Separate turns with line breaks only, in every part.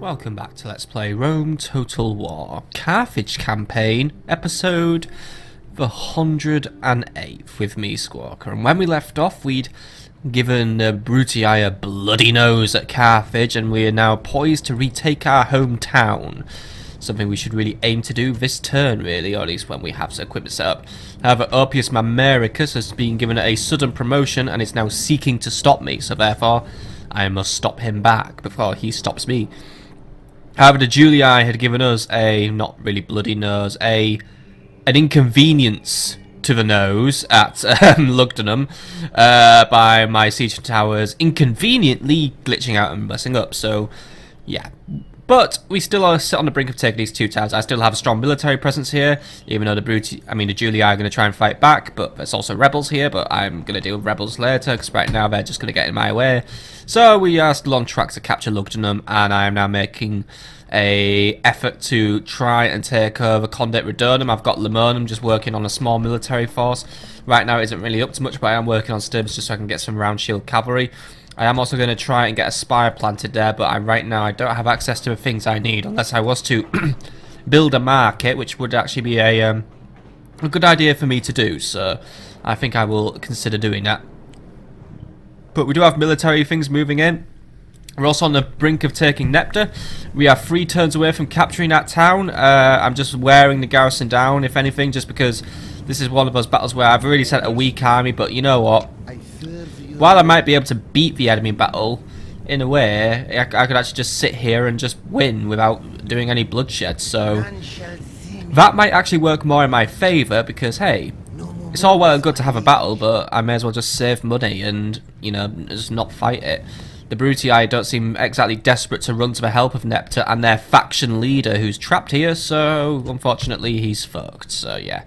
Welcome back to Let's Play Rome Total War Carthage campaign, episode the 108 with me, Squawker. And when we left off, we'd given Brutii a bloody nose at Carthage, and we are now poised to retake our hometown. Something we should really aim to do this turn, really, or at least when we have the equipment set up. However, Oppius Mamericus has been given a sudden promotion and is now seeking to stop me, so therefore I must stop him back before he stops me. However, the Julii had given us a, not really bloody nose, an inconvenience to the nose at Lugdunum by my siege towers inconveniently glitching out and messing up, so yeah. But we still are sit on the brink of taking these two towns. I still have a strong military presence here, even though the Julii are going to try and fight back, but there's also rebels here, but I'm going to deal with rebels later, because right now they're just going to get in my way. So we are still on track to capture Lugdunum, and I am now making a effort to try and take over Conde Redonum. I've got Lemonum just working on a small military force. Right now it isn't really up to much, but I am working on stabs just so I can get some round shield cavalry. I am also going to try and get a spire planted there, but right now I don't have access to the things I need, unless I was to build a market, which would actually be a good idea for me to do, so I think I will consider doing that. But we do have military things moving in. We're also on the brink of taking Nepta. We are 3 turns away from capturing that town. I'm just wearing the garrison down, if anything, just because this is one of those battles where I've already sent a weak army, but you know what? While I might be able to beat the enemy battle, in a way, I could actually just sit here and just win without doing any bloodshed, so that might actually work more in my favour, because hey, it's all well and good to have a battle, but I may as well just save money and, you know, just not fight it. The Brutii don't seem exactly desperate to run to the help of Nepta and their faction leader who's trapped here, so unfortunately he's fucked, so yeah.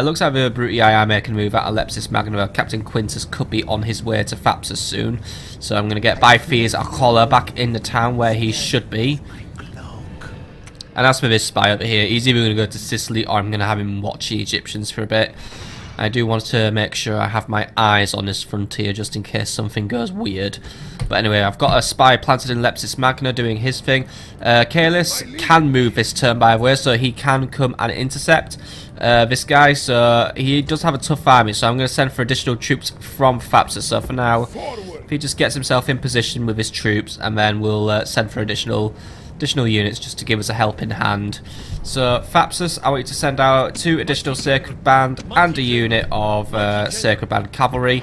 Looks like the Brutii are making a move out of Lepsis Magna. Captain Quintus could be on his way to Thapsus soon, so I'm going to get Biphias Achola back in the town where he should be. And as for this spy over here, he's either going to go to Sicily or I'm going to have him watch the Egyptians for a bit. I do want to make sure I have my eyes on this frontier just in case something goes weird. But anyway, I've got a spy planted in Lepsis Magna doing his thing. Caelus can move this turn, by the way, so he can come and intercept this guy. So he does have a tough army, so I'm going to send for additional troops from Thapsus. So for now, if he just gets himself in position with his troops, and then we'll send for additional units just to give us a helping hand. So Thapsus, I want you to send out 2 additional Sacred Band and a unit of Sacred Band cavalry.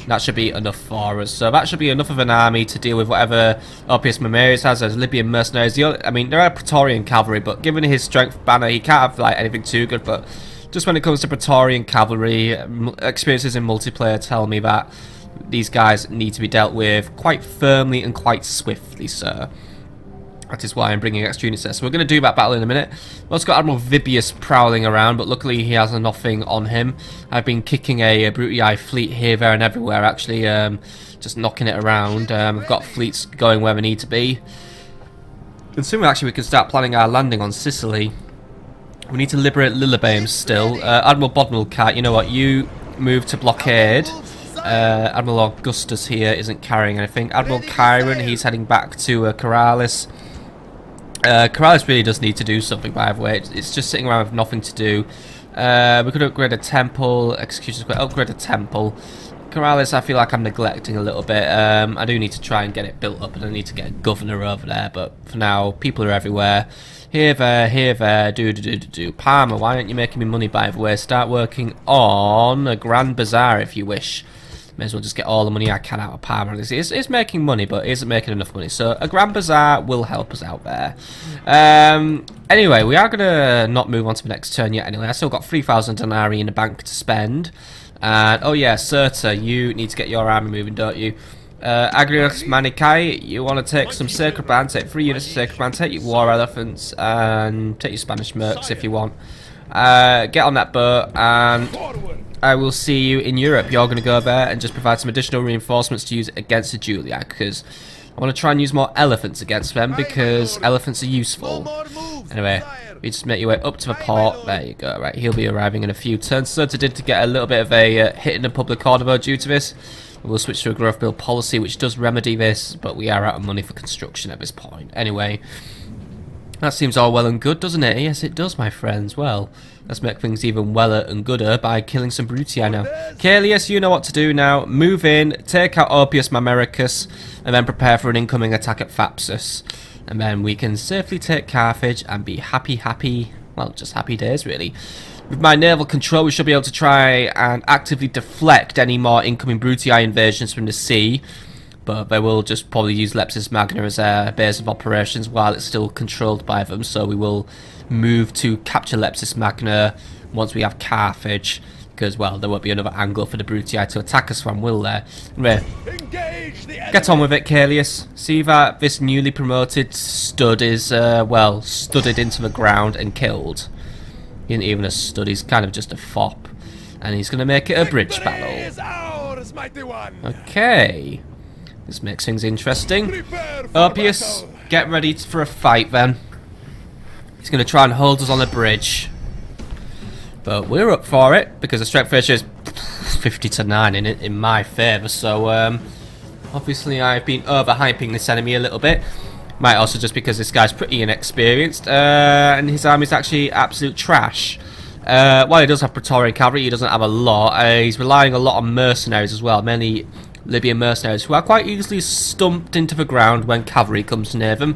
That should be enough for us. So that should be enough of an army to deal with whatever Oppius Mamericus has as Libyan mercenaries. I mean, there are Praetorian cavalry, but given his strength banner, he can't have like anything too good. But just when it comes to Praetorian cavalry, experiences in multiplayer tell me that these guys need to be dealt with quite firmly and quite swiftly, sir. That is why I'm bringing extra units there. So we're going to do that battle in a minute. We've also got Admiral Vibius prowling around, but luckily he has nothing on him. I've been kicking a Brutii fleet here, there and everywhere, actually. Just knocking it around. I've got fleets going where they need to be. And soon actually we can start planning our landing on Sicily. We need to liberate Lillibame still. Admiral Bodmilcat, you know what, you move to blockade. Admiral Augustus here isn't carrying anything. Admiral Chiron, he's heading back to Corralis. Corralis really does need to do something, by the way. It's just sitting around with nothing to do. We could upgrade a temple. Execution Square, upgrade a temple. Corralis, I feel like I'm neglecting a little bit. I do need to try and get it built up, and I need to get a governor over there. But for now, people are everywhere. Here, there, do. Parma, why aren't you making me money, by the way? Start working on a Grand Bazaar if you wish. May as well just get all the money I can out of Parma. It's making money, but it isn't making enough money. So a Grand Bazaar will help us out there. Anyway, we are going to not move on to the next turn yet anyway. I still got 3,000 denarii in the bank to spend. And, oh yeah, Serta, you need to get your army moving, don't you? Agrius Manichae, you want to take some Sacred Band, take 3 units of Sacred Band, take your War Elephants, and take your Spanish Mercs if you want. Get on that boat, and I will see you in Europe. You're going to go there and just provide some additional reinforcements to use against the Julii, because I want to try and use more elephants against them, because elephants are useful. Anyway, you just make your way up to the port. There you go. Right, he'll be arriving in a few turns. So to get a little bit of a hit in the public order due to this. We'll switch to a growth build policy, which does remedy this, but we are out of money for construction at this point. Anyway, that seems all well and good, doesn't it? Yes, it does, my friends. Well, let's make things even weller and gooder by killing some Brutii now. Caelius, you know what to do now. Move in, take out Oppius Mamericus, and then prepare for an incoming attack at Thapsus. And then we can safely take Carthage and be happy, well, just happy days, really. With my naval control, we should be able to try and actively deflect any more incoming Brutii invasions from the sea. But they will just probably use Leptis Magna as a base of operations while it's still controlled by them. So we will move to capture Leptis Magna once we have Carthage. Because, well, there won't be another angle for the Brutii to attack us from, will there? Anyway, get on with it, Caelius. See that this newly promoted stud is, well, studded into the ground and killed. He isn't even a stud, he's kind of just a fop. And he's going to make it a bridge battle. Okay. This makes things interesting. Oppius, get ready for a fight then. He's going to try and hold us on a bridge. But we're up for it, because the strength ratio is 50-9 in my favour. So, obviously I've been overhyping this enemy a little bit. Might also just because this guy's pretty inexperienced, and his army's actually absolute trash. While he does have Praetorian cavalry, he doesn't have a lot. He's relying a lot on mercenaries as well, mainly Libyan mercenaries, who are quite easily stumped into the ground when cavalry comes near them.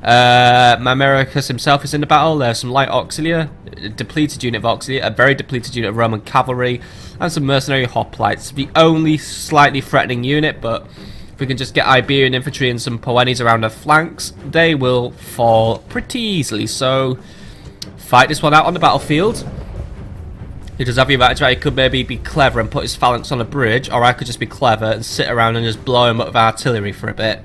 Mamericus himself is in the battle. There's some light auxiliary, a depleted unit of auxiliary, a very depleted unit of Roman cavalry, and some mercenary hoplites. The only slightly threatening unit, but if we can just get Iberian infantry and some Poenis around their flanks, they will fall pretty easily. So, fight this one out on the battlefield. He does have the advantage, right? He could maybe be clever and put his phalanx on a bridge, or I could just be clever and sit around and just blow him up with artillery for a bit.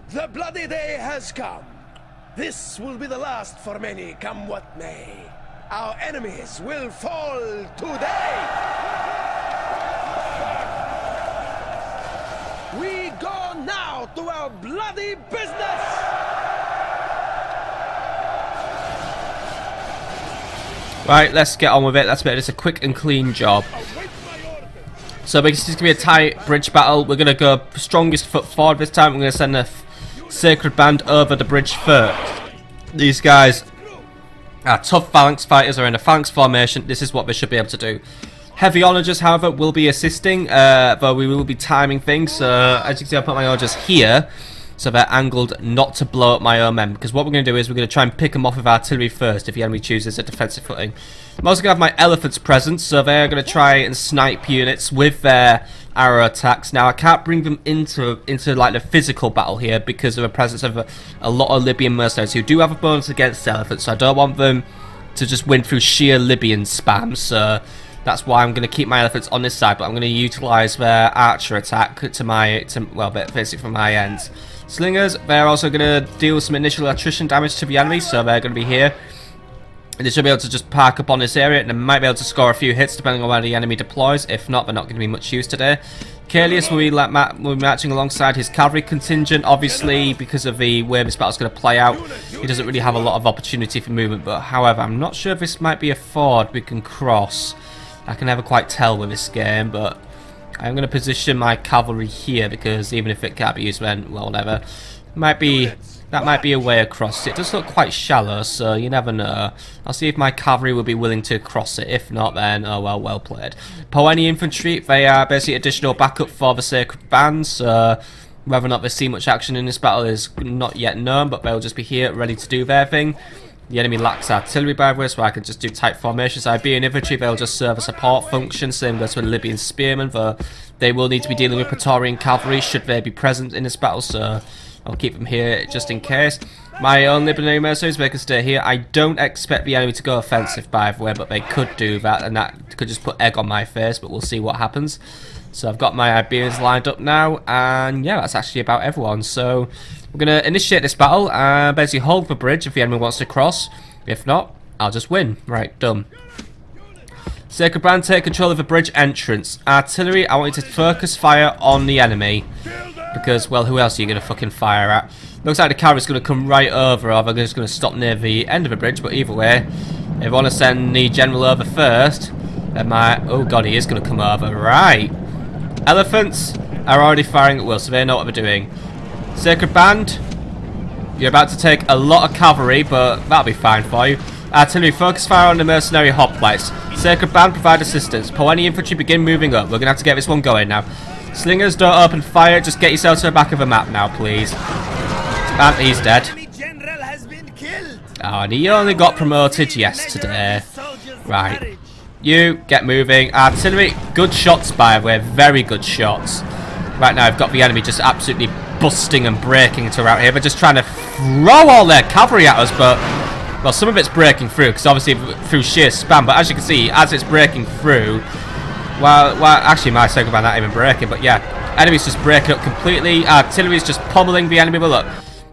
The bloody day has come. This will be the last for many, come what may. Our enemies will fall today! We go now to our bloody business!
Right, let's get on with it. Let's make this a quick and clean job. So because it's going to be a tight bridge battle, we're going to go strongest foot forward this time. We're going to send a Sacred Band over the bridge first. These guys are tough phalanx fighters, are in a phalanx formation. This is what they should be able to do. Heavy onagers, however, will be assisting, though we will be timing things. So, as you can see, I put my onagers here, so they're angled not to blow up my own men. Because what we're going to do is we're going to try and pick them off with artillery first if the enemy chooses a defensive footing. I'm also going to have my elephants present, so they're going to try and snipe units with their arrow attacks. Now, I can't bring them into like the physical battle here because of the presence of a lot of Libyan mercenaries who do have a bonus against elephants, so I don't want them to just win through sheer Libyan spam. So that's why I'm going to keep my elephants on this side, but I'm going to utilise their archer attack well, basically from my end. Slingers, they're also going to deal some initial attrition damage to the enemy, so they're going to be here. And they should be able to just park up on this area, and they might be able to score a few hits depending on where the enemy deploys. If not, they're not going to be much use today. Caelius will be marching alongside his cavalry contingent. Obviously, because of the way this battle's going to play out, he doesn't really have a lot of opportunity for movement. But however, I'm not sure if this might be a ford we can cross. I can never quite tell with this game, but I'm going to position my cavalry here because even if it can't be used, then well, whatever. That might be a way across. It does look quite shallow, so you never know. I'll see if my cavalry will be willing to cross it. If not, then oh well, well played. Poeni infantry, they are basically additional backup for the Sacred Band, so whether or not they see much action in this battle is not yet known, but they'll just be here ready to do their thing. The enemy lacks artillery, by the way, so I can just do tight formations. Iberian infantry, they'll just serve a support function. Same goes for the Libyan spearmen, though they will need to be dealing with Praetorian cavalry should they be present in this battle, so I'll keep them here just in case. My own Libyan mercenaries, they can stay here. I don't expect the enemy to go offensive, by the way, but they could do that, and that could just put egg on my face, but we'll see what happens. So I've got my Iberians lined up now, and yeah, that's actually about everyone. So we're going to initiate this battle and basically hold the bridge if the enemy wants to cross. If not, I'll just win. Right, done. Sacred Brand, take control of the bridge entrance. Artillery, I want you to focus fire on the enemy. Because, well, who else are you going to fucking fire at? Looks like the cavalry's going to come right over, or they're just going to stop near the end of the bridge, but either way, If you want to send the general over first, then oh god, he is going to come over. Right. Elephants are already firing at will, so they know what they're doing. Sacred Band, you're about to take a lot of cavalry, but that'll be fine for you. Artillery, focus fire on the mercenary hoplites. Sacred Band, provide assistance. Any infantry, begin moving up. We're going to have to get this one going now. Slingers, don't open fire. Just get yourself to the back of the map now, please. And he's dead. Oh, and he only got promoted yesterday. Right. You, get moving. Artillery, good shots, by the way. Very good shots. Right now, I've got the enemy just absolutely busting and breaking throughout here. They're just trying to throw all their cavalry at us, but... well, some of it's breaking through, because obviously through sheer spam. But as you can see, as it's breaking through... well, actually, my second band not even breaking, but yeah. Enemy's just breaking up completely. Artillery's just pummeling the enemy. But look,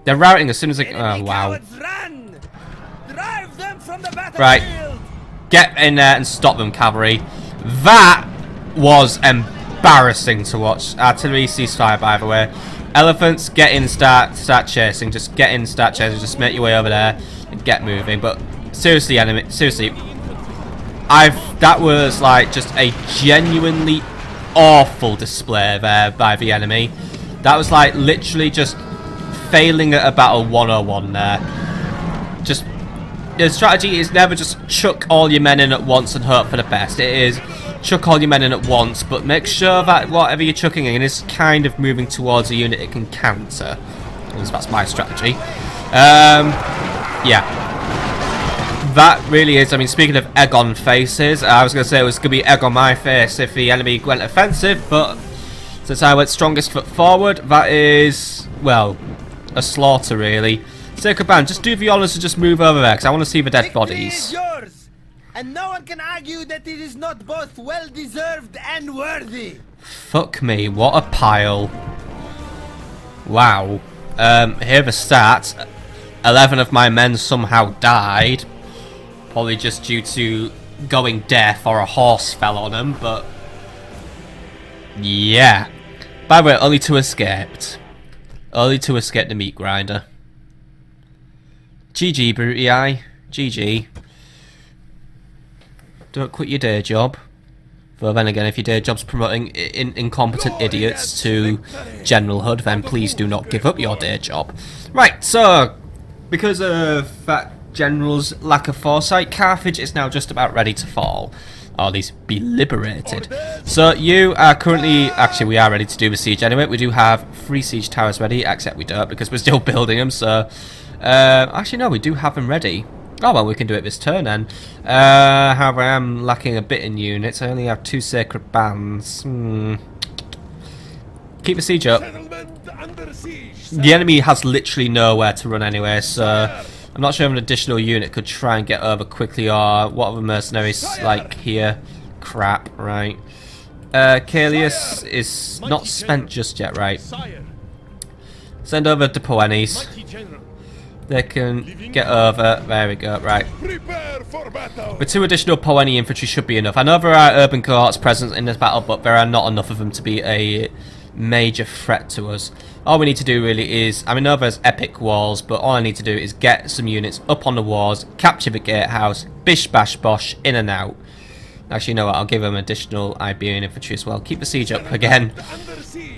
they're routing as soon as they... oh, wow. Right. Get in there and stop them, cavalry. That was embarrassing to watch. Artillery ceasefire, by the way. Elephants, get in, start chasing. Just get in, start chasing. Just make your way over there and get moving. But seriously, enemy, seriously, that was like just a genuinely awful display there by the enemy. That was like literally just failing at a battle 101 there. Just the strategy is never just chuck all your men in at once and hope for the best. It is chuck all your men in at once, but make sure that whatever you're chucking in is kind of moving towards a unit it can counter. At least that's my strategy. Yeah. That really is, I mean, speaking of egg on faces, I was going to say it was going to be egg on my face if the enemy went offensive, but since I went strongest foot forward, that is, well, a slaughter really. Sacred Band, just do the honours to just move over there, because I want to see the dead bodies.
Yours, and no one can argue that it is not both well-deserved and worthy.
Fuck me, what a pile. Wow. Here are the stats. 11 of my men somehow died. Probably just due to going deaf or a horse fell on them, but... yeah. By the way, only 2 escaped. Only 2 escaped the meat grinder. GG, Brutii. GG. Don't quit your day job. But then again, if your day job's promoting incompetent idiots to generalhood, then please do not give up your day job. Right, so... because of that general's lack of foresight, Carthage is now just about ready to fall. Or at least be liberated. So you are currently... actually, we are ready to do the siege anyway. We do have 3 siege towers ready, except we don't because we're still building them, so... actually, no, we do have them ready. Oh, well, we can do it this turn then. However, I am lacking a bit in units. I only have 2 sacred bands. Keep the siege up. The enemy has literally nowhere to run anyway, so I'm not sure if an additional unit could try and get over quickly, or what other mercenaries like here. Crap, right. Kalius is not spent just yet, right. Send over the Poennies. They can get over. There we go, right. With 2 additional Poeni infantry should be enough. I know there are urban cohorts present in this battle, but there are not enough of them to be a major threat to us. All we need to do really is, I mean, I know there's epic walls, but all I need to do is get some units up on the walls, capture the gatehouse, bish bash bosh, in and out. Actually, you know what, I'll give them additional Iberian infantry as well. Keep the siege up again.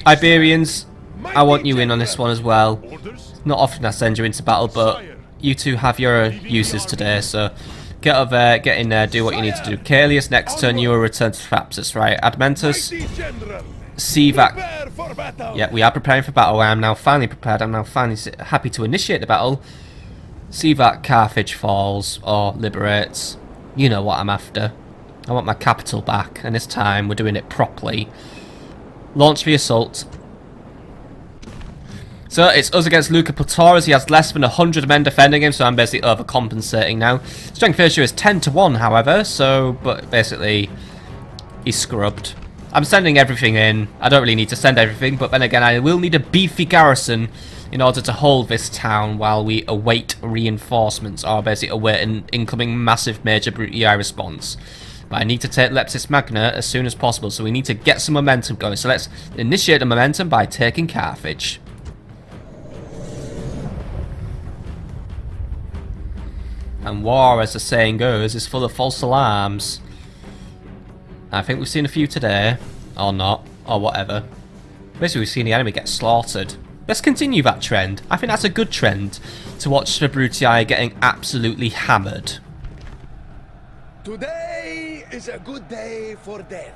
Iberians, I want you in on this one as well. Not often I send you into battle, but you two have your uses today, so get over there, get in there, do what you need to do. Kalius, next turn you will return to Thapsus, right? Admentus, Sivac. Yeah, we are preparing for battle. I am now finally prepared. I'm now finally happy to initiate the battle. Sivac, Carthage falls or liberates. You know what I'm after. I want my capital back, and this time we're doing it properly. Launch the assault. So it's us against Luca Platoris. He has less than 100 men defending him, so I'm basically overcompensating now. Strength ratio is 10-1, however, so, but basically, he's scrubbed. I'm sending everything in. I don't really need to send everything, but then again, I will need a beefy garrison in order to hold this town while we await reinforcements, or basically await an incoming massive major Brutii response. But I need to take Leptis Magna as soon as possible, so we need to get some momentum going. So let's initiate the momentum by taking Carthage. And war, as the saying goes, is full of false alarms. I think we've seen a few today. Or not. Or whatever. Basically, we've seen the enemy get slaughtered. Let's continue that trend. I think that's a good trend. To watch the Brutii getting absolutely hammered.
Today is a good day for death.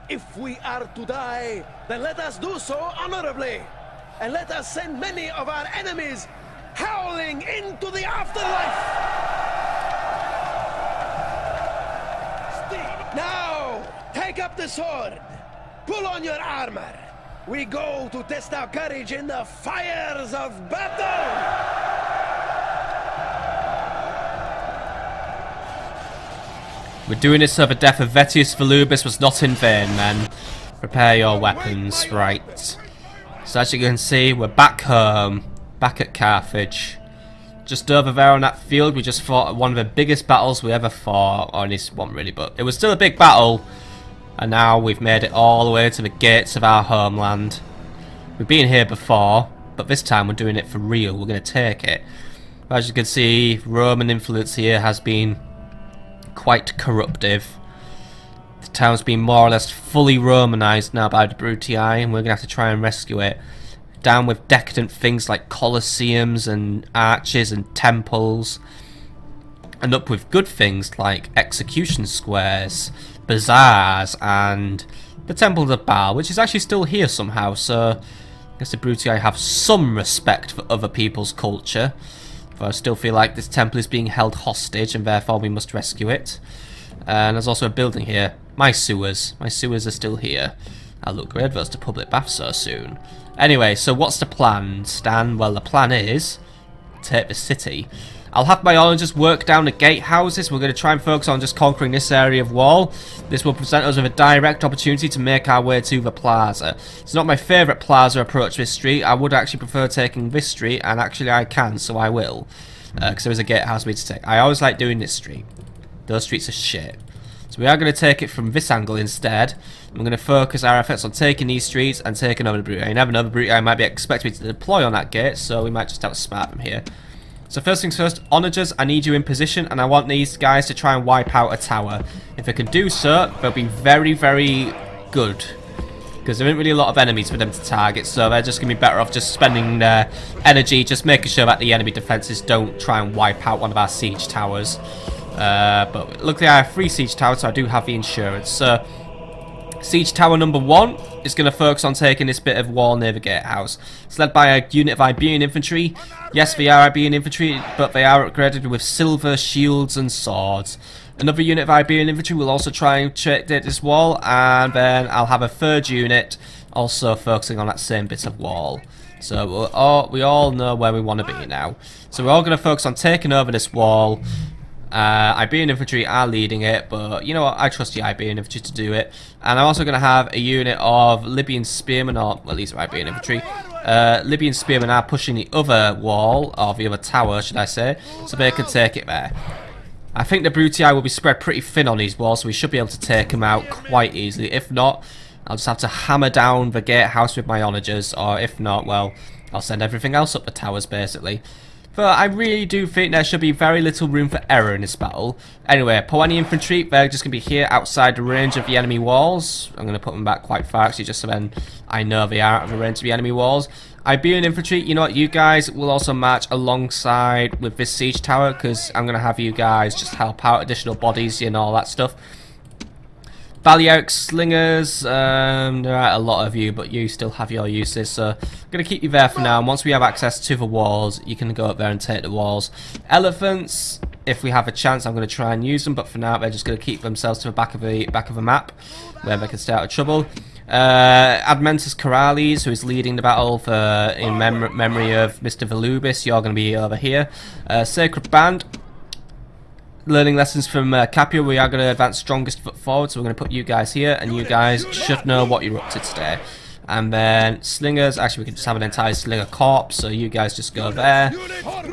If we are to die, then let us do so honorably. And let us send many of our enemies howling into the afterlife. Now, take up the sword. Pull on your armor. We go to test our courage in the fires of battle.
We're doing this so the death of Vettius Volubis was not in vain, men. Prepare your weapons, right. So as you can see, we're back home. Back at Carthage. Just over there on that field, we just fought one of the biggest battles we ever fought. Or at least one really, but it was still a big battle. And now we've made it all the way to the gates of our homeland. We've been here before, but this time we're doing it for real. We're going to take it. As you can see, Roman influence here has been quite corruptive. The town's been more or less fully Romanized now by the Brutii, and we're going to have to try and rescue it. Down with decadent things like colosseums and arches and temples, and up with good things like execution squares, bazaars, and the Temple of Baal, which is actually still here somehow, so I guess the Brutii have some respect for other people's culture. But I still feel like this temple is being held hostage and therefore we must rescue it. And there's also a building here. My sewers are still here. I'll look great versus the public bath so soon. Anyway, so what's the plan, Stan? Well, the plan is take the city. I'll have my onagers work down the gatehouses. We're going to try and focus on just conquering this area of wall. This will present us with a direct opportunity to make our way to the plaza. It's not my favourite plaza approach this street. I would actually prefer taking this street, and actually I can, so I will. Because there is a gatehouse we need to take. I always like doing this street. Those streets are shit. So we are going to take it from this angle instead. We're going to focus our efforts on taking these streets and taking over the Brutii. You never know, the Brutii might be expecting me to deploy on that gate, so we might just outsmart them here. So first things first, onagers, I need you in position, and I want these guys to try and wipe out a tower. If they can do so, they'll be very, very good. Because there isn't really a lot of enemies for them to target, so they're just going to be better off just spending their energy, just making sure that the enemy defences don't try and wipe out one of our siege towers. But luckily I have 3 siege towers, so I do have the insurance. So siege tower number 1 is going to focus on taking this bit of wall near the gatehouse. It's led by a unit of Iberian infantry. Yes, they are Iberian infantry, but they are upgraded with silver shields and swords. Another unit of Iberian infantry will also try and take this wall, and then I'll have a 3rd unit also focusing on that same bit of wall. So we all know where we want to be now. So we're all going to focus on taking over this wall. Iberian infantry are leading it, but you know what, I trust the Iberian infantry to do it. And I'm also going to have a unit of Libyan spearmen, or well, these are Iberian infantry. Libyan spearmen are pushing the other wall, or the other tower should I say, so they can take it there. I think the Brutii will be spread pretty thin on these walls, so we should be able to take them out quite easily. If not, I'll just have to hammer down the gatehouse with my onagers, or if not, well, I'll send everything else up the towers basically. But I really do think there should be very little room for error in this battle. Anyway, Poani infantry, they're just going to be here outside the range of the enemy walls. I'm going to put them back quite far actually, just so then I know they are out of the range of the enemy walls. Iberian infantry, you know what, you guys will also march alongside with this siege tower, because I'm going to have you guys just help out, additional bodies and all that stuff. Balearic slingers, there are a lot of you, but you still have your uses, so I'm going to keep you there for now, and once we have access to the walls, you can go up there and take the walls. Elephants, if we have a chance, I'm going to try and use them, but for now, they're just going to keep themselves to the back of the map, where they can stay out of trouble. Admentus Corrales, who is leading the battle in memory of Mr. Volubis, you're going to be over here. Sacred Band, learning lessons from Capua, we are going to advance strongest foot forward, so we're going to put you guys here, and you guys should know what you're up to today. And then slingers, actually we can just have an entire slinger corps, so you guys just go there.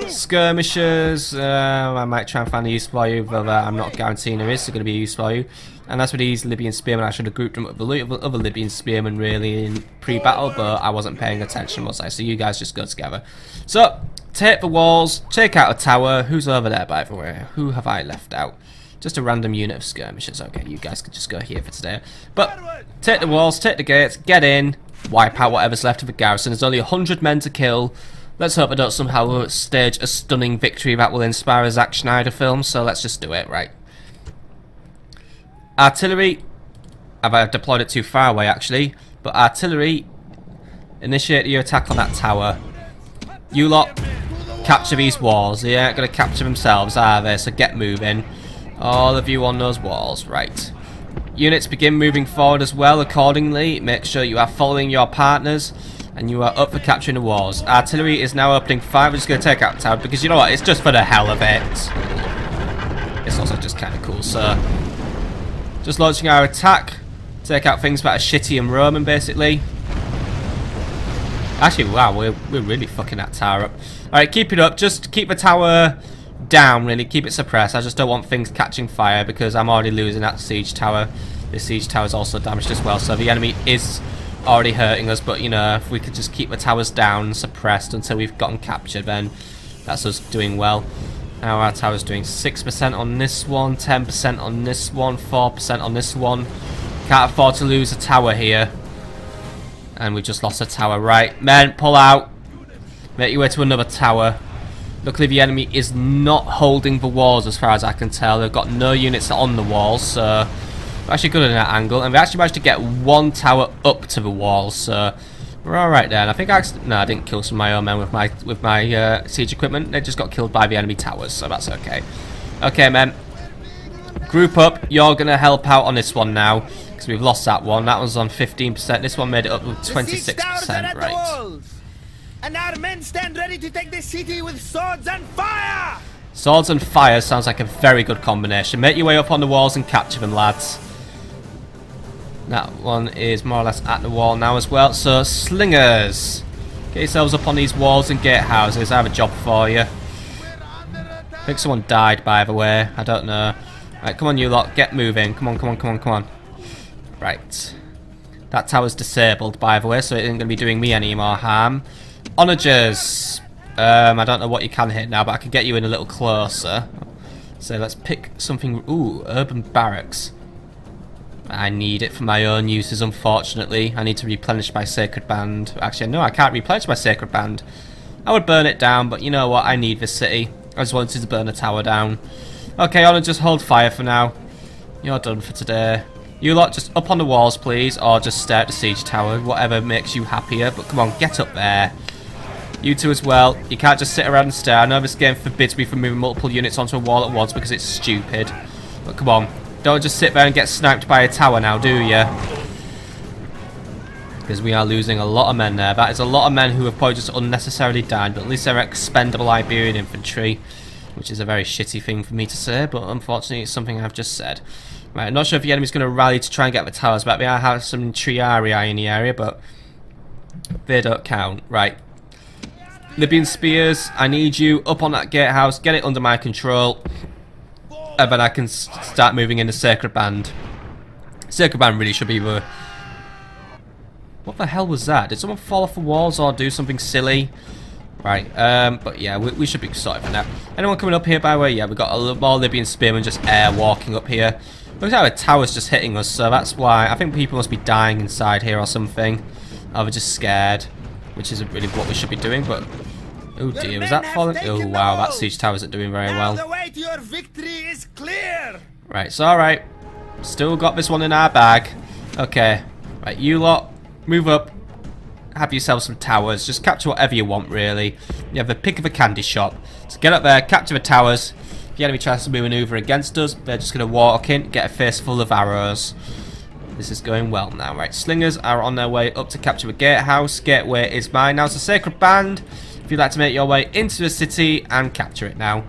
Skirmishers, I might try and find a use for you, but I'm not guaranteeing there is going to be a use for you. And as for these Libyan spearmen, I should have grouped them up with the other Libyan spearmen really in pre-battle, but I wasn't paying attention, was I? So you guys just go together. So, take the walls, take out a tower. Who's over there, by the way? Who have I left out? Just a random unit of skirmishers. Okay, you guys can just go here for today. But, take the walls, take the gates, get in, wipe out whatever's left of the garrison. There's only 100 men to kill. Let's hope I don't somehow stage a stunning victory that will inspire a Zack Snyder film, so let's just do it, right? Artillery, I've deployed it too far away actually, but artillery, initiate your attack on that tower. You lot, capture these walls. They aren't going to capture themselves, are they? So get moving. All of you on those walls, right. Units begin moving forward as well accordingly. Make sure you are following your partners and you are up for capturing the walls. Artillery is now opening fire. We're just going to take out the tower because you know what, it's just for the hell of it. It's also just kind of cool, so just launching our attack. Take out things that are shitty and Roman, basically. Actually, wow, we're really fucking that tower up. Alright, keep it up. Just keep the tower down, really. Keep it suppressed. I just don't want things catching fire because I'm already losing that siege tower. This siege tower is also damaged as well, so the enemy is already hurting us. But, you know, if we could just keep the towers down, suppressed until we've gotten captured, then that's us doing well. Now our tower's doing 6% on this one, 10% on this one, 4% on this one. Can't afford to lose a tower here. And we just lost a tower. Right, men, pull out. Make your way to another tower. Luckily the enemy is not holding the walls as far as I can tell. They've got no units on the walls, so we're actually good at that angle. And we actually managed to get one tower up to the walls, so we're alright there. And I think I didn't kill some of my own men with my siege equipment. They just got killed by the enemy towers, so that's okay. Okay, men. Group up. You're going to help out on this one now, because we've lost that one. That one's on 15%. This one made it up with 26%, right.
And our men stand ready to take the city with swords and fire!
Swords and fire sounds like a very good combination. Make your way up on the walls and capture them, lads. That one is more or less at the wall now as well. So, slingers. Get yourselves up on these walls and gatehouses. I have a job for you. I think someone died, by the way. I don't know. Right, come on, you lot. Get moving. Come on, come on, come on, come on. Right. That tower's disabled, by the way, so it isn't going to be doing me any more harm. Onagers. I don't know what you can hit now, but I can get you in a little closer. So let's pick something. Ooh, urban barracks. I need it for my own uses, unfortunately. I need to replenish my sacred band. Actually, no, I can't replenish my sacred band. I would burn it down, but you know what? I need this city. I just wanted to burn the tower down. Okay, Honor, just hold fire for now. You're done for today. You lot, just up on the walls, please, or just stare at the siege tower. Whatever makes you happier. But come on, get up there. You two as well. You can't just sit around and stare. I know this game forbids me from moving multiple units onto a wall at once because it's stupid. But come on. Don't just sit there and get sniped by a tower now, do you? Because we are losing a lot of men there. That is a lot of men who have probably just unnecessarily died. But at least they're expendable Iberian infantry. Which is a very shitty thing for me to say. But unfortunately, it's something I've just said. Right, I'm not sure if the enemy's going to rally to try and get the towers back. We have some Triarii in the area, but they don't count. Right. Libyan spears, I need you up on that gatehouse. Get it under my control. And then I can start moving in the Sacred Band. Sacred Band really should be the... What the hell was that? Did someone fall off the walls or do something silly? Right, but yeah, we should be sorted for now. Anyone coming up here, by the way? Yeah, we've got a little more Libyan spearmen just air walking up here. Looks like the tower's just hitting us, so that's why. I think people must be dying inside here or something. Or they're just scared, which isn't really what we should be doing, but... Oh dear, was that falling? Oh wow, that siege tower isn't doing very well.
The way to your victory is clear.
Right, it's alright. Still got this one in our bag. Okay, right, you lot, move up. Have yourself some towers. Just capture whatever you want, really. You have the pick of a candy shop. So get up there, capture the towers. If the enemy tries to maneuver against us, they're just going to walk in, get a face full of arrows. This is going well now. Right, slingers are on their way up to capture the gatehouse. Gateway is mine. Now it's a Sacred Band. If you'd like to make your way into the city and capture it now.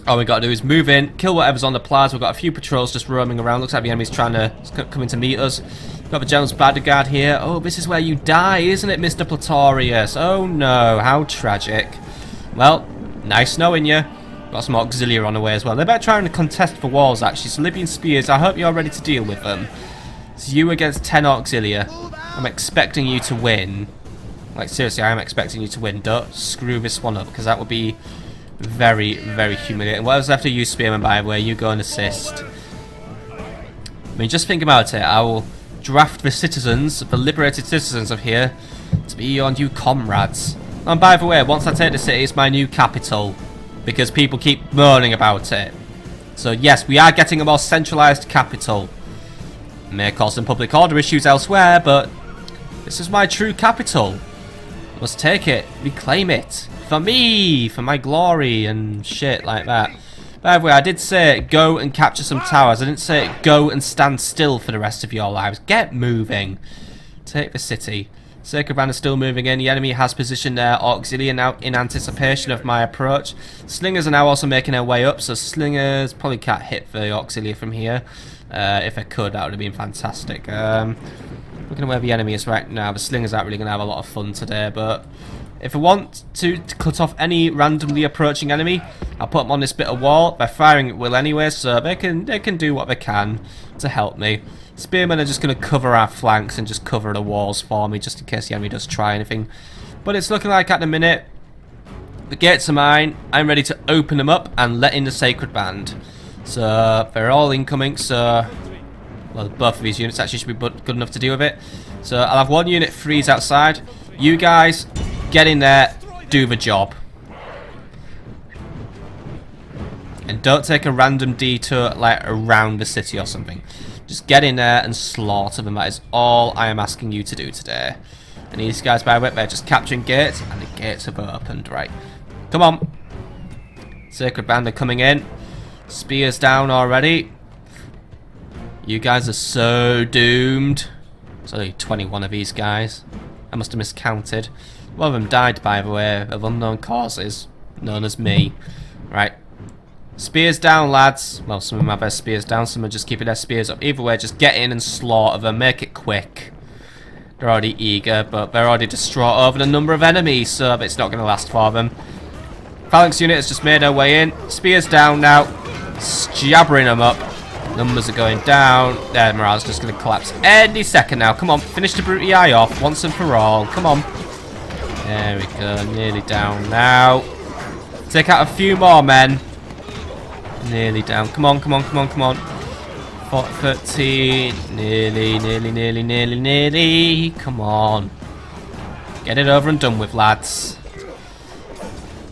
All we got to do is move in, kill whatever's on the plaza. We've got a few patrols just roaming around. Looks like the enemy's trying to come in to meet us. We've got the General's bodyguard here. Oh, this is where you die, isn't it, Mr. Platorius? Oh no, how tragic. Well, nice knowing you. Got some auxiliary on the way as well. They're about trying to contest for walls, actually. So Libyan spears, I hope you're ready to deal with them. It's you against 10 auxiliary. I'm expecting you to win. Like, seriously, I am expecting you to win. Don't screw this one up, because that would be very, very humiliating. Whatever's left of you, spearman, by the way, you go and assist. I mean, just think about it. I will draft the citizens, the liberated citizens of here, to be your new comrades. And by the way, once I take the city, it's my new capital, because people keep moaning about it. So yes, we are getting a more centralised capital. It may cause some public order issues elsewhere, but this is my true capital. I must take it, reclaim it, for me, for my glory and shit like that. By the way, I did say go and capture some towers. I didn't say go and stand still for the rest of your lives. Get moving. Take the city. Sacred Band is still moving in. The enemy has positioned their auxiliary now in anticipation of my approach. Slingers are now also making their way up, so Slingers probably can't hit the auxiliary from here. If I could, that would have been fantastic. Looking at where the enemy is right now, the Slingers aren't really going to have a lot of fun today, but if I want to cut off any randomly approaching enemy, I'll put them on this bit of wall. They're firing at will anyway, so they can do what they can to help me. Spearmen are just going to cover our flanks and just cover the walls for me, just in case the enemy does try anything. But it's looking like at the minute, the gates are mine. I'm ready to open them up and let in the Sacred Band. So they're all incoming, so well, both of these units actually should be good enough to deal with it. So I'll have one unit freeze outside. You guys get in there, do the job. And don't take a random detour like around the city or something. Just get in there and slaughter them. That is all I am asking you to do today. And these guys, by the way, they're just capturing gates, and the gates have opened. Right. Come on. Sacred Band are coming in. Spears down already. You guys are so doomed. There's only 21 of these guys. I must have miscounted. One of them died, by the way, of unknown causes, known as me. Right. Spears down, lads. Well, some of them have their spears down, some are just keeping their spears up. Either way, just get in and slaughter them. Make it quick. They're already eager, but they're already distraught over the number of enemies, so it's not going to last for them. Phalanx unit has just made their way in. Spears down now. Jabbering them up. Numbers are going down. Their morale's just going to collapse any second now. Come on, finish the Brute Eye off once and for all. Come on. There we go. Nearly down now. Take out a few more men. Nearly down. Come on, come on, come on, come on. 13. Nearly, nearly, nearly, nearly, nearly. Come on. Get it over and done with, lads.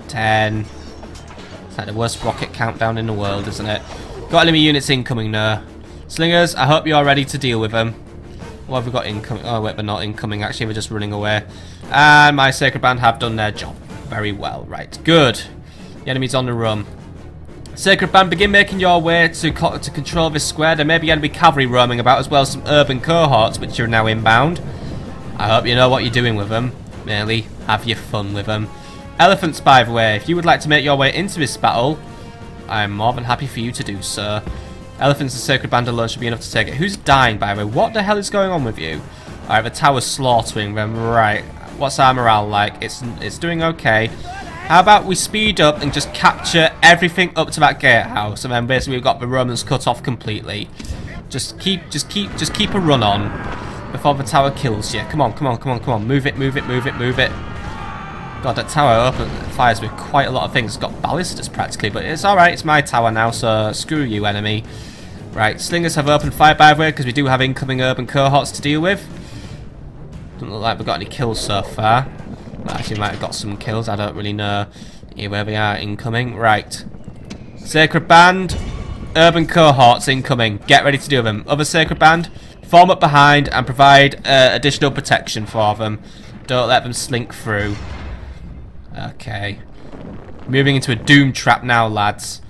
10. It's like the worst rocket countdown in the world, isn't it? Got enemy units incoming now. Slingers, I hope you are ready to deal with them. What have we got incoming? Oh, wait, they're not incoming. Actually, we're just running away. And my Sacred Band have done their job very well. Right, good. The enemy's on the run. Sacred Band, begin making your way to control this square. There may be enemy cavalry roaming about, as well as some urban cohorts, which are now inbound. I hope you know what you're doing with them. Merely have your fun with them. Elephants, by the way, if you would like to make your way into this battle, I'm more than happy for you to do so. Elephants and Sacred Band alone should be enough to take it. Who's dying, by the way? What the hell is going on with you? Alright, the tower's slaughtering them. Right. What's our morale like? It's doing okay. How about we speed up and just capture everything up to that gatehouse, and then basically we've got the Romans cut off completely. Just keep a run on before the tower kills you. Come on, come on, come on, come on. Move it, move it, move it, move it. God, that tower fires with quite a lot of things. It's got ballistas practically, but it's alright. It's my tower now, so screw you, enemy. Right, Slingers have opened fire, by the way, because we do have incoming urban cohorts to deal with. Doesn't look like we've got any kills so far. Actually, might have got some kills. I don't really know where they are incoming. Right. Sacred Band, urban cohorts incoming. Get ready to deal with them. Other Sacred Band, form up behind and provide additional protection for them. Don't let them slink through. Okay. Moving into a doom trap now, lads.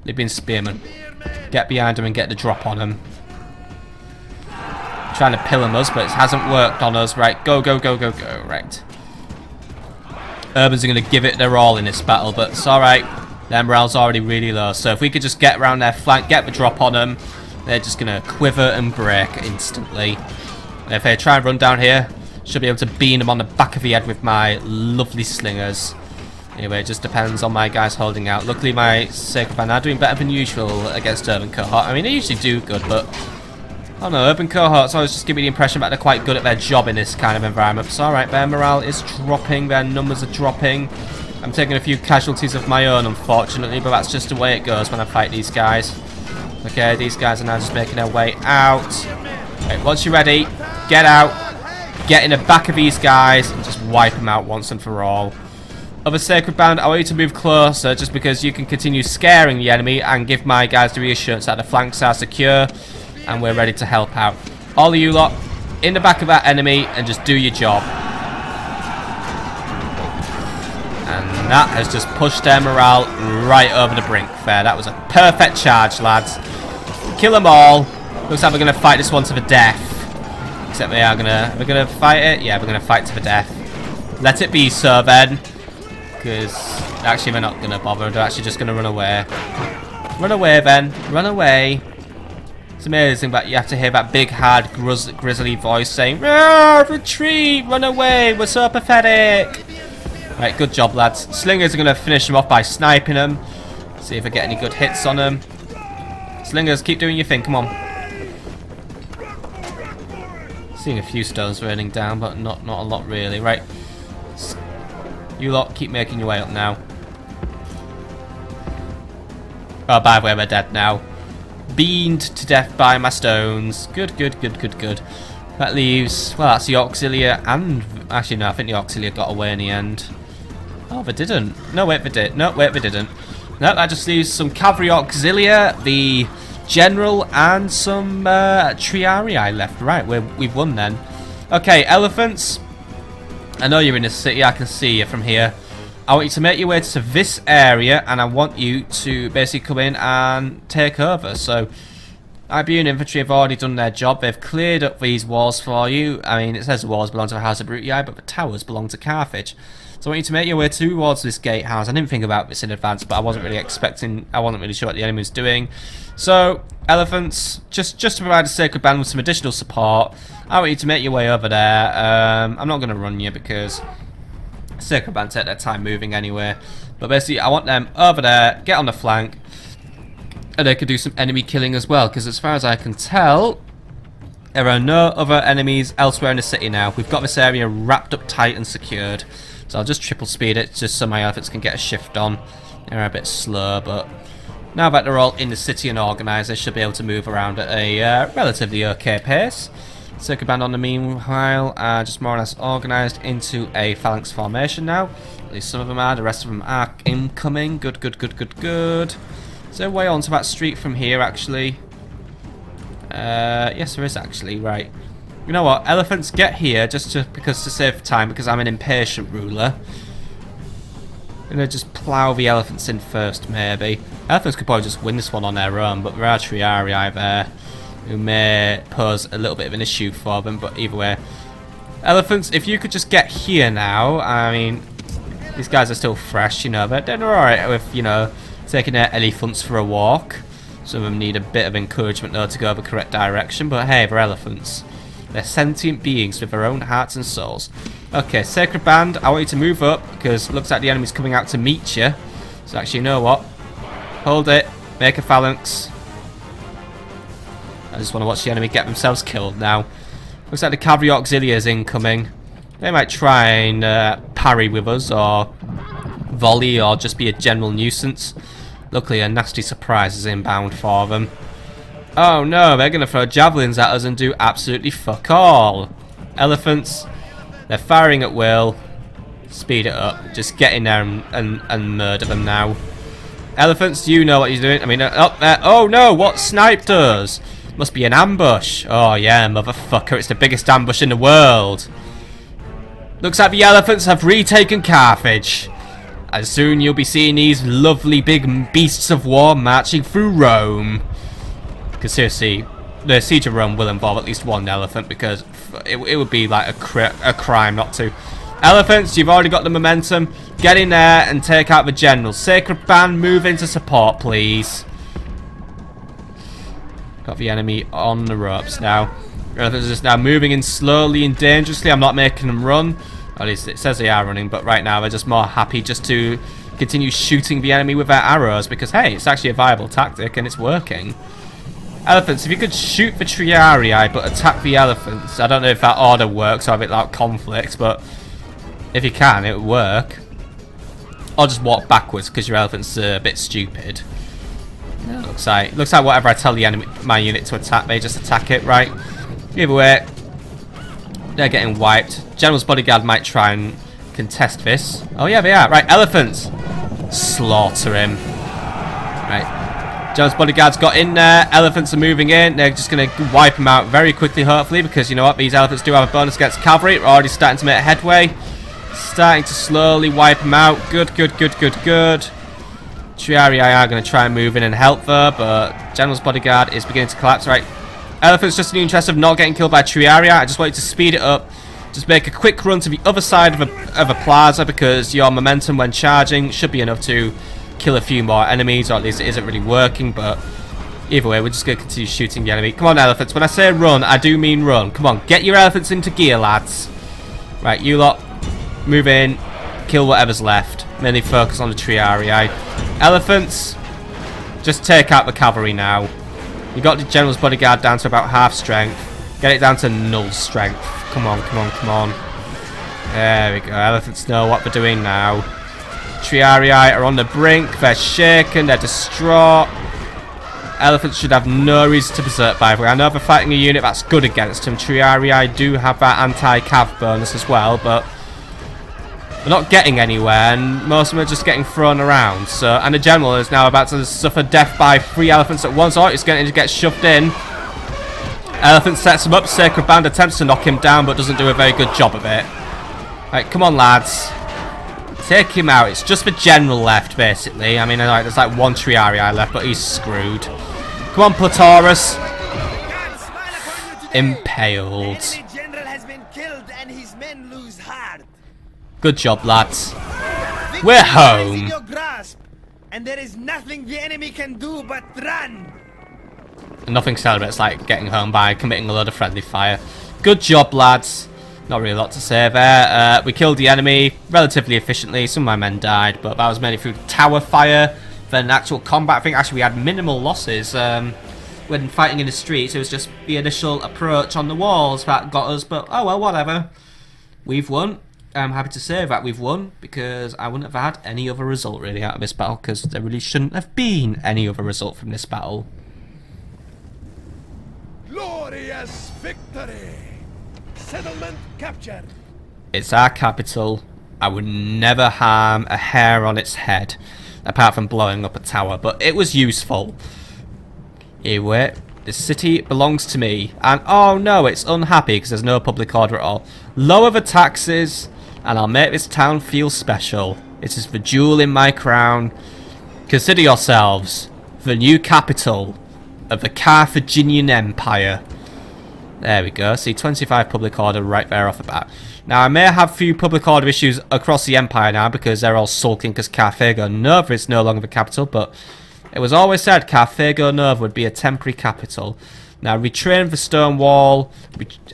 Libyan spearmen. Get behind them and get the drop on them. Trying to pillar us, but it hasn't worked on us. Right, go, go, go, go, go. Right. Urbans are going to give it their all in this battle, but it's alright. Their morale's already really low, so if we could just get around their flank, get the drop on them, they're just going to quiver and break instantly. And if they try and run down here, should be able to beam them on the back of the head with my lovely Slingers. Anyway, it just depends on my guys holding out. Luckily, my Sacred Band are doing better than usual against Urban Cohort. I mean, they usually do good, but I don't know, Urban Cohorts always just give me the impression that they're quite good at their job in this kind of environment. So, alright, their morale is dropping, their numbers are dropping. I'm taking a few casualties of my own, unfortunately, but that's just the way it goes when I fight these guys. Okay, these guys are now just making their way out. Right, once you're ready, get out. Get in the back of these guys and just wipe them out once and for all. Other Sacred Band, I want you to move closer just because you can continue scaring the enemy and give my guys the reassurance that the flanks are secure and we're ready to help out. All of you lot, in the back of that enemy and just do your job. And that has just pushed their morale right over the brink there. That was a perfect charge, lads. Kill them all. Looks like we're going to fight this one to the death. Except we're gonna fight it. Yeah, we're gonna fight to the death. Let it be so then, because actually they're not gonna bother. They're actually just gonna run away. Run away then. Run away. It's amazing that you have to hear that big, hard, grizzly voice saying, "Retreat! Run away! We're so pathetic." Right, good job, lads. Slingers are gonna finish them off by sniping them. See if I get any good hits on them. Slingers, keep doing your thing. Come on. Seeing a few stones raining down, but not a lot really. Right, you lot keep making your way up now. Oh, by the way, we're dead now. Beamed to death by my stones. Good, good, good, good, good. That leaves, well, that's the Auxilia and actually no, I think the Auxilia got away in the end. Oh, they didn't. No, wait, they did. No, wait, they didn't. No, that just leaves some Cavalry Auxilia, the General, and some Triarii left. Right, we've won then. Okay, elephants. I know you're in the city. I can see you from here. I want you to make your way to this area, and I want you to basically come in and take over. So, Iberian infantry have already done their job. They've cleared up these walls for you. I mean, it says the walls belong to the House of Brutii, but the towers belong to Carthage. So I want you to make your way towards this gatehouse. I didn't think about this in advance, but I wasn't really expecting. I wasn't really sure what the enemy was doing. So, elephants, just to provide a Sacred Band with some additional support, I want you to make your way over there. I'm not going to run you because Sacred Band take their time moving anyway. But basically, I want them over there, get on the flank, and they could do some enemy killing as well. Because as far as I can tell, there are no other enemies elsewhere in the city now. We've got this area wrapped up tight and secured. So I'll just triple speed it just so my elephants can get a shift on. They're a bit slow, but now that they're all in the city and organised, they should be able to move around at a relatively okay pace. Sacred Band on the meanwhile are just more or less organised into a phalanx formation now. At least some of them are, the rest of them are incoming. Good, good, good, good, good. Is there a way onto that street from here actually? Yes there is actually, right. You know what, elephants, get here just to save time, because I'm an impatient ruler. I'm gonna just plough the elephants in first, maybe. Elephants could probably just win this one on their own, but there are Triarii there who may pose a little bit of an issue for them, but either way. Elephants, if you could just get here now, I mean, these guys are still fresh, you know, but they're alright with, you know, taking their elephants for a walk. Some of them need a bit of encouragement though to go the correct direction, but hey, they're elephants. They're sentient beings with their own hearts and souls. Okay, Sacred Band, I want you to move up, because it looks like the enemy's coming out to meet you. So actually, you know what? Hold it, make a phalanx. I just want to watch the enemy get themselves killed now. Looks like the Cavalry Auxilia is incoming. They might try and parry with us, or volley, or just be a general nuisance. Luckily, a nasty surprise is inbound for them. Oh no, they're going to throw javelins at us and do absolutely fuck all. Elephants, they're firing at will. Speed it up. Just get in there and murder them now. Elephants, you know what you're doing. I mean, up there. Oh no, what sniped us? Must be an ambush. Oh yeah, motherfucker, it's the biggest ambush in the world. Looks like the elephants have retaken Carthage. And soon you'll be seeing these lovely big beasts of war marching through Rome. Because seriously, the siege of Rome will involve at least one elephant, because it would be like a crime not to. Elephants, you've already got the momentum. Get in there and take out the general. Sacred Band, move into support, please. Got the enemy on the ropes now. Elephants are just now moving in slowly and dangerously. I'm not making them run. At least it says they are running, but right now they're just more happy just to continue shooting the enemy with their arrows because, hey, it's actually a viable tactic and it's working. Elephants, if you could shoot the Triarii but attack the elephants. I don't know if that order works or if it like conflicts, but if you can, it would work. Or just walk backwards because your elephant's a bit stupid. Yeah, looks like whatever I tell the enemy, my unit to attack, they just attack it, right? Either way, they're getting wiped. General's bodyguard might try and contest this. Oh yeah, they are. Right, elephants. Slaughter him. Right. General's bodyguard's got in there. Elephants are moving in. They're just going to wipe him out very quickly, hopefully, because you know what? These elephants do have a bonus against cavalry. We're already starting to make headway. Starting to slowly wipe him out. Good, good, good, good, good. Triarii are going to try and move in and help there, but General's bodyguard is beginning to collapse. Right. Elephants, just in the interest of not getting killed by Triarii, I just want you to speed it up. Just make a quick run to the other side of a plaza because your momentum when charging should be enough to kill a few more enemies, or at least it isn't really working, but either way, we're just going to continue shooting the enemy. Come on, elephants. When I say run, I do mean run. Come on, get your elephants into gear, lads. Right, you lot, move in, kill whatever's left. Mainly focus on the Triarii. Elephants, just take out the cavalry now. You got the General's bodyguard down to about half strength. Get it down to null strength. Come on, come on, come on. There we go. Elephants know what they're doing now. Triarii are on the brink. They're shaken. They're distraught. Elephants should have no reason to berserk, by the way. I know they're fighting a unit that's good against them. Triarii do have that anti-cav bonus as well, but they're not getting anywhere, and most of them are just getting thrown around. So, and the general is now about to suffer death by 3 elephants at once. Oh, he's going to get shoved in. Elephant sets him up. Sacred Band attempts to knock him down, but doesn't do a very good job of it. Right, come on, lads. Take him out. It's just the general left, basically. I mean, there's like 1 Triarii left, but he's screwed. Come on, Platorus. Impaled. Good job, lads. We're home.
And there is nothing the enemy can do but run.
Nothing celebrates like getting home by committing a load of friendly fire. Good job, lads. Not really a lot to say there. We killed the enemy relatively efficiently. Some of my men died, but that was mainly through tower fire than actual combat. I think actually we had minimal losses when fighting in the streets. It was just the initial approach on the walls that got us, but oh well, whatever. We've won. I'm happy to say that we've won because I wouldn't have had any other result really out of this battle, because there really shouldn't have been any other result from this battle.
Glorious victory! Settlement captured!
It's our capital. I would never harm a hair on its head, apart from blowing up a tower, but it was useful. Anyway, the city belongs to me, and oh no, it's unhappy because there's no public order at all. Lower the taxes, and I'll make this town feel special. It is the jewel in my crown. Consider yourselves the new capital of the Carthaginian Empire. There we go. See, 25 public order right there off the bat. Now, I may have a few public order issues across the Empire now because they're all sulking because Carthago Nova is no longer the capital, but it was always said Carthago Nova would be a temporary capital. Now, retrain the stone wall.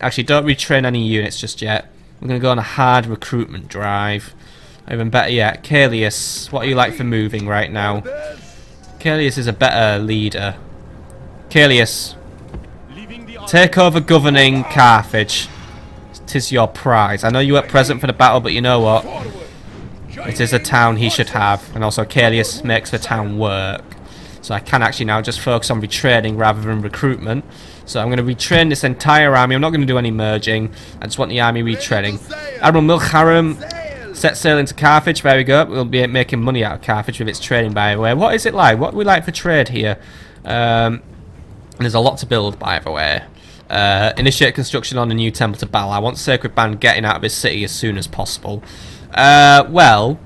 Actually, don't retrain any units just yet. We're going to go on a hard recruitment drive. Even better yet, Caelius, what are you like for moving right now? Caelius is a better leader. Caelius, take over governing Carthage. 'Tis your prize. I know you weren't present for the battle, but you know what? It is a town he should have. And also Caelius makes the town work. So I can actually now just focus on retraining rather than recruitment. So I'm going to retrain this entire army. I'm not going to do any merging. I just want the army retraining. Admiral Milcharum set sail into Carthage. There we go. We'll be making money out of Carthage with its trading, by the way. What is it like? What do we like for trade here? There's a lot to build, by the way. Initiate construction on a new temple to Baal. I want Sacred Band getting out of this city as soon as possible. Well,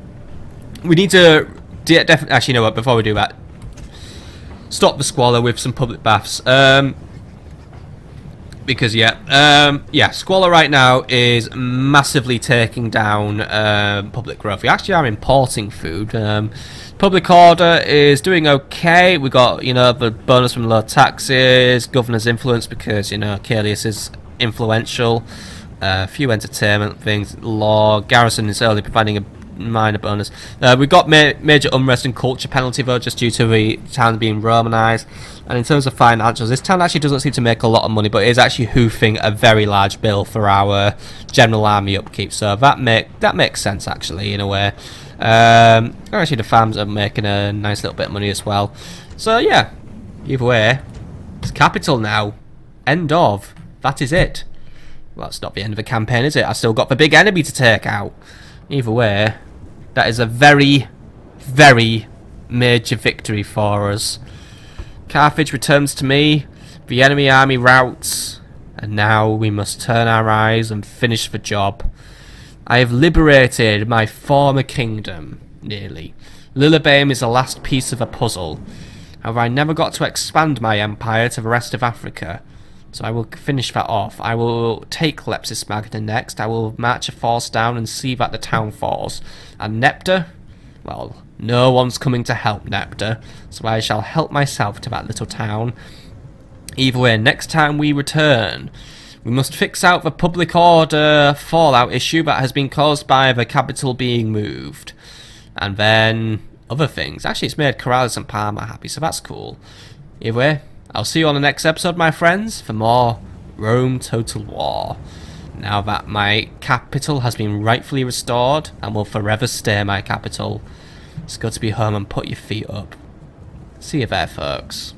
we need to definitely. Actually, you know what? Before we do that, stop the squalor with some public baths. Because yeah, squalor right now is massively taking down public growth. We actually are importing food. Public order is doing okay. We got, you know, the bonus from low taxes, governor's influence because, you know, Caelius is influential. A few entertainment things. Law. Garrison is only providing a minor bonus. We've got major unrest and culture penalty though, just due to the town being Romanized. And in terms of financials, this town actually doesn't seem to make a lot of money, but it is actually hoofing a very large bill for our general army upkeep. So that makes sense actually in a way. Actually, the farms are making a nice little bit of money as well. So yeah, either way, it's capital now. End of. That is it. Well, it's not the end of the campaign, is it? I've still got the big enemy to take out. Either way, that is a very, very major victory for us. Carthage returns to me, the enemy army routs, and now we must turn our eyes and finish the job. I have liberated my former kingdom, nearly. Lillebaim is the last piece of a puzzle. However, I never got to expand my empire to the rest of Africa, so I will finish that off. I will take Lepsis Magna next. I will march a force down and see that the town falls. And Nepta? Well, no one's coming to help Nepta, so I shall help myself to that little town. Either way, next time we return, we must fix out the public order fallout issue that has been caused by the capital being moved. And then other things. Actually, it's made Corrales and Parma happy, so that's cool. Either way, I'll see you on the next episode, my friends, for more Rome Total War. Now that my capital has been rightfully restored and will forever stay my capital, it's good to be home and put your feet up. See you there, folks.